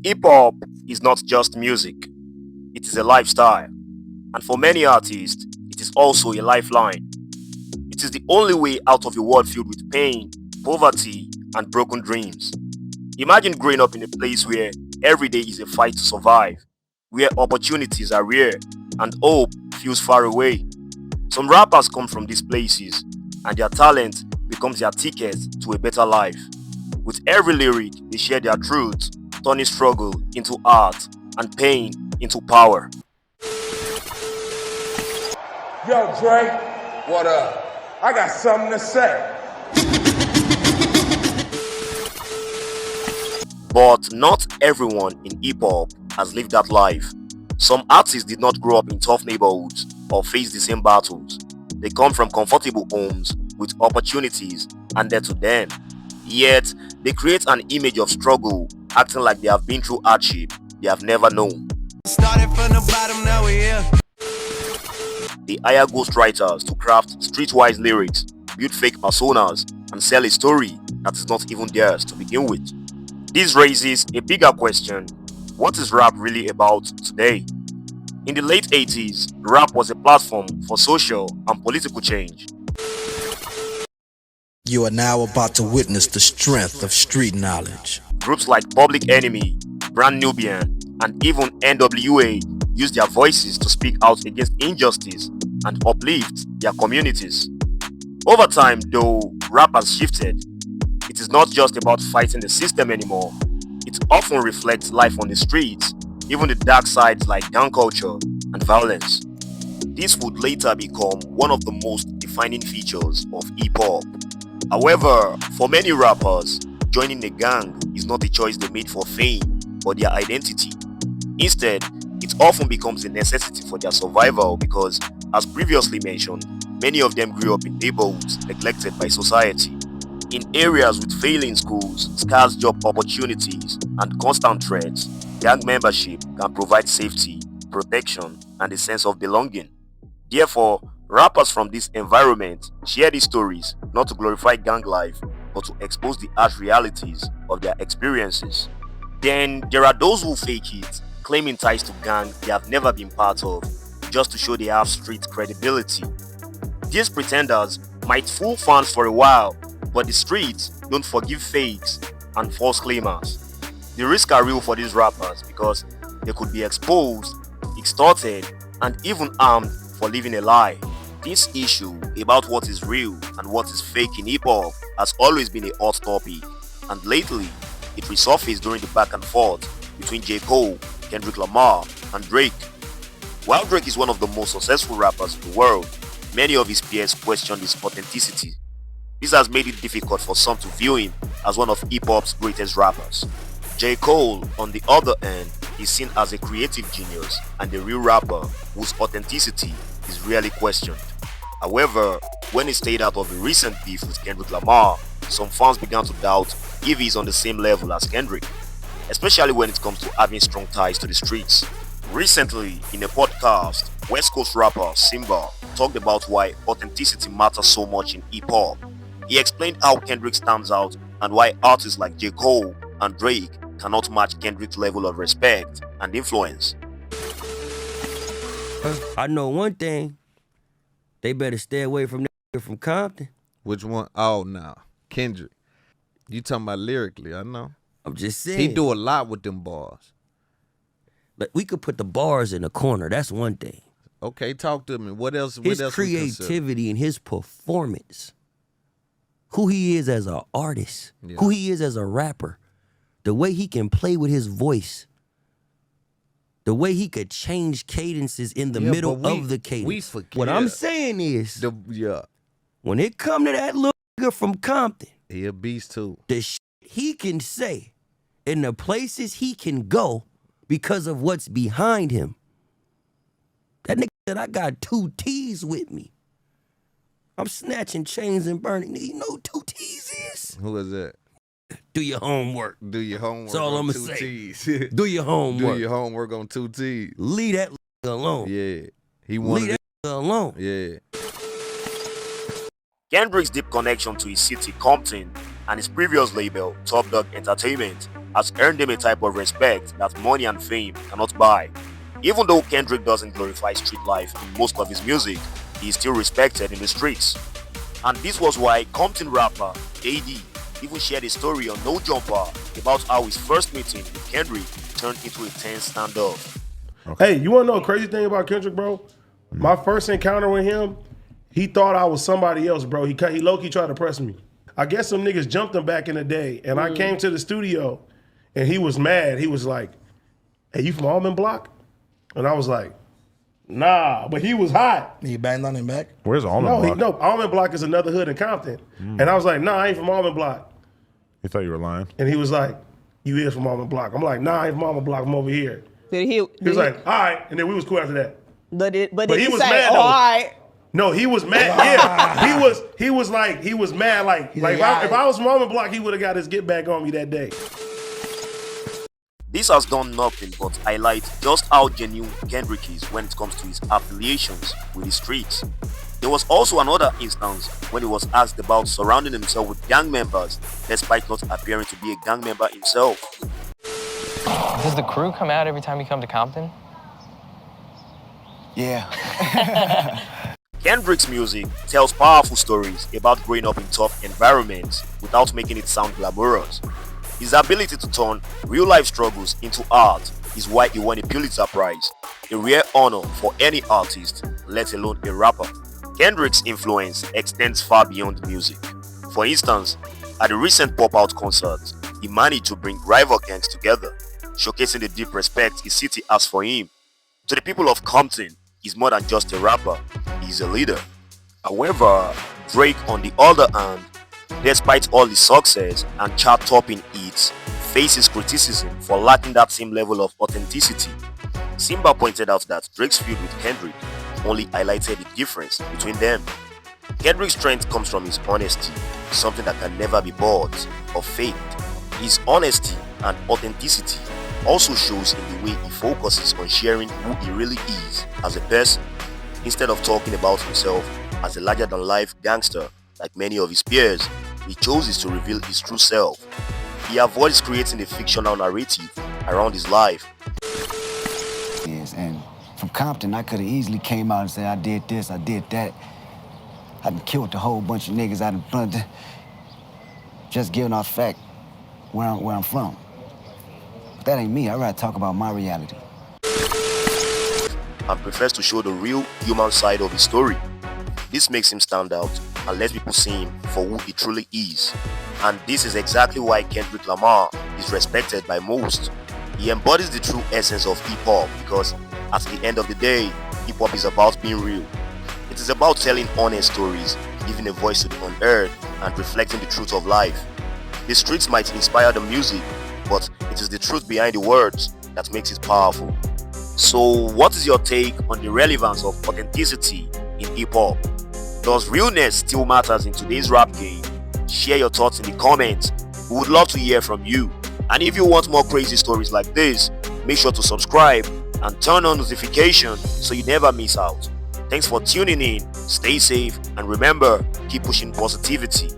Hip hop is not just music, it is a lifestyle, and for many artists, it is also a lifeline. It is the only way out of a world filled with pain, poverty, and broken dreams. Imagine growing up in a place where every day is a fight to survive, where opportunities are rare and hope feels far away. Some rappers come from these places, and their talent becomes their ticket to a better life. With every lyric, they share their truth, turning struggle into art and pain into power. Yo, Dre. What up? I got something to say. But not everyone in hip hop has lived that life. Some artists did not grow up in tough neighborhoods or face the same battles. They come from comfortable homes with opportunities handed to them. Yet, they create an image of struggle, acting like they have been through hardship they have never known. Started from the bottom, now we're here. They hire ghostwriters to craft streetwise lyrics, build fake personas, and sell a story that is not even theirs to begin with. This raises a bigger question: what is rap really about today? In the late 80s, rap was a platform for social and political change. You are now about to witness the strength of street knowledge. Groups like Public Enemy, Brand Nubian, and even NWA used their voices to speak out against injustice and uplift their communities. Over time, though, rap has shifted. It is not just about fighting the system anymore. It often reflects life on the streets, even the dark sides like gang culture and violence. This would later become one of the most defining features of hip hop. However, for many rappers, joining a gang is not a choice they made for fame or their identity. Instead, it often becomes a necessity for their survival because, as previously mentioned, many of them grew up in neighborhoods neglected by society. In areas with failing schools, scarce job opportunities, and constant threats, gang membership can provide safety, protection, and a sense of belonging. Therefore, rappers from this environment share these stories not to glorify gang life, but to expose the harsh realities of their experiences. Then there are those who fake it, claiming ties to gang they have never been part of, just to show they have street credibility. These pretenders might fool fans for a while, but the streets don't forgive fakes and false claimers. The risks are real for these rappers because they could be exposed, extorted, and even harmed for living a lie. This issue about what is real and what is fake in hip hop has always been a hot topic, and lately it resurfaced during the back and forth between J. Cole, Kendrick Lamar, and Drake. While Drake is one of the most successful rappers in the world, many of his peers question his authenticity. This has made it difficult for some to view him as one of hip hop's greatest rappers. J. Cole, on the other hand, is seen as a creative genius and a real rapper whose authenticity is rarely questioned. However, when he stayed out of the recent beef with Kendrick Lamar, some fans began to doubt if he's on the same level as Kendrick, especially when it comes to having strong ties to the streets. Recently, in a podcast, West Coast rapper Simba talked about why authenticity matters so much in hip hop. He explained how Kendrick stands out and why artists like J. Cole and Drake cannot match Kendrick's level of respect and influence. I know one thing. They better stay away from that nigga from Compton. Which one? Oh, no. Kendrick. You talking about lyrically, I know. I'm just saying. He do a lot with them bars. But we could put the bars in the corner. That's one thing. Okay, talk to me. What else? His creativity and his performance. Who he is as an artist. Yeah. Who he is as a rapper. The way he can play with his voice. The way he could change cadences in the middle of the cadence. We forget. What I'm saying is, yeah, when it come to that little nigga from Compton, he a beast too. The shit he can say and the places he can go because of what's behind him. That nigga said, I got 2 T's with me. I'm snatching chains and burning. Nigga, you know who 2 T's is? Who is that? Do your homework. Do your homework. That's all I'm going to say. T's. Do your homework. Do your homework on 2 T's. Leave that alone. Yeah. He wanted Leave that alone. Yeah. Kendrick's deep connection to his city, Compton, and his previous label, Top Dog Entertainment, has earned him a type of respect that money and fame cannot buy. Even though Kendrick doesn't glorify street life in most of his music, he is still respected in the streets. And this was why Compton rapper AD even shared a story on No Jumper about how his first meeting with Kendrick turned into a tense standoff. Hey, you wanna know a crazy thing about Kendrick, bro? My first encounter with him, he thought I was somebody else, bro. He low-key tried to press me. I guess some niggas jumped him back in the day, and I came to the studio, and he was mad. He was like, "Hey, you from Almond Block?" And I was like, "Nah," but he was hot. You banged on him back? Where's Almond Block? No, Almond Block is another hood in Compton. And I was like, "Nah, I ain't from Almond Block." He thought you were lying. And he was like, "You is from Almond Block." I'm like, "Nah, I ain't from Almond Block. I'm over here." He was like, "All right," and then we was cool after that. But he he was say, mad, "Oh, though. all right." No, he was mad. Yeah, he was mad. Like if I was from Almond Block, he would have got his get back on me that day. This has done nothing but highlight just how genuine Kendrick is when it comes to his affiliations with the streets. There was also another instance when he was asked about surrounding himself with gang members despite not appearing to be a gang member himself. Does the crew come out every time you come to Compton? Yeah. Kendrick's music tells powerful stories about growing up in tough environments without making it sound glamorous. His ability to turn real-life struggles into art is why he won a Pulitzer Prize, a rare honor for any artist, let alone a rapper. Kendrick's influence extends far beyond music. For instance, at the recent Pop-Out concert, he managed to bring rival gangs together, showcasing the deep respect his city has for him. To the people of Compton, he's more than just a rapper, he's a leader. However, Drake, on the other hand, despite all his success and chart-topping hits, faces criticism for lacking that same level of authenticity. Simba pointed out that Drake's feud with Kendrick only highlighted the difference between them. Kendrick's strength comes from his honesty, something that can never be bought or faked. His honesty and authenticity also shows in the way he focuses on sharing who he really is as a person, instead of talking about himself as a larger-than-life gangster like many of his peers. He chooses to reveal his true self. He avoids creating a fictional narrative around his life. And from Compton, I could have easily came out and said, I did this, I did that. I done killed a whole bunch of niggas out in front. Just giving off fact where I'm from. But that ain't me. I'd rather talk about my reality. And prefers to show the real human side of his story. This makes him stand out and lets people see him for who he truly is. And this is exactly why Kendrick Lamar is respected by most. He embodies the true essence of hip-hop because at the end of the day, hip-hop is about being real. It is about telling honest stories, giving a voice to the unheard, and reflecting the truth of life. The streets might inspire the music, but it is the truth behind the words that makes it powerful. So what is your take on the relevance of authenticity in hip-hop? Does realness still matters in today's rap game? Share your thoughts in the comments. We would love to hear from you. And if you want more crazy stories like this, make sure to subscribe and turn on notifications so you never miss out. Thanks for tuning in, stay safe, and remember, keep pushing positivity.